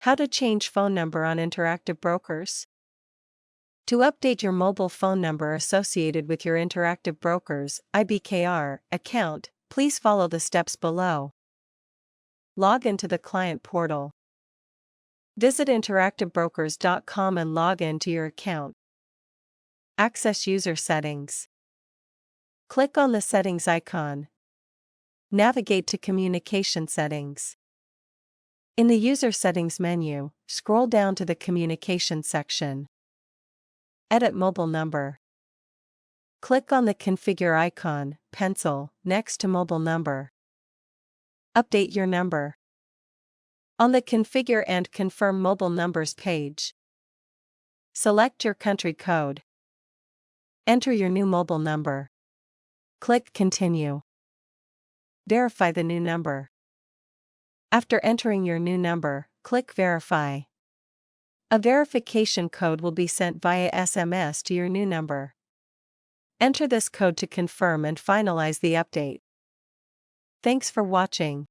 How to change phone number on Interactive Brokers. To update your mobile phone number associated with your Interactive Brokers (IBKR) account, please follow the steps below. Log into the client portal. Visit interactivebrokers.com and log in to your account. Access user settings. Click on the settings icon. Navigate to communication settings. In the user settings menu, scroll down to the communication section. Edit mobile number. Click on the configure icon, pencil, next to mobile number. Update your number. On the configure and confirm mobile numbers page, select your country code. Enter your new mobile number. Click continue. Verify the new number. After entering your new number, click verify. A verification code will be sent via SMS to your new number. Enter this code to confirm and finalize the update. Thanks for watching.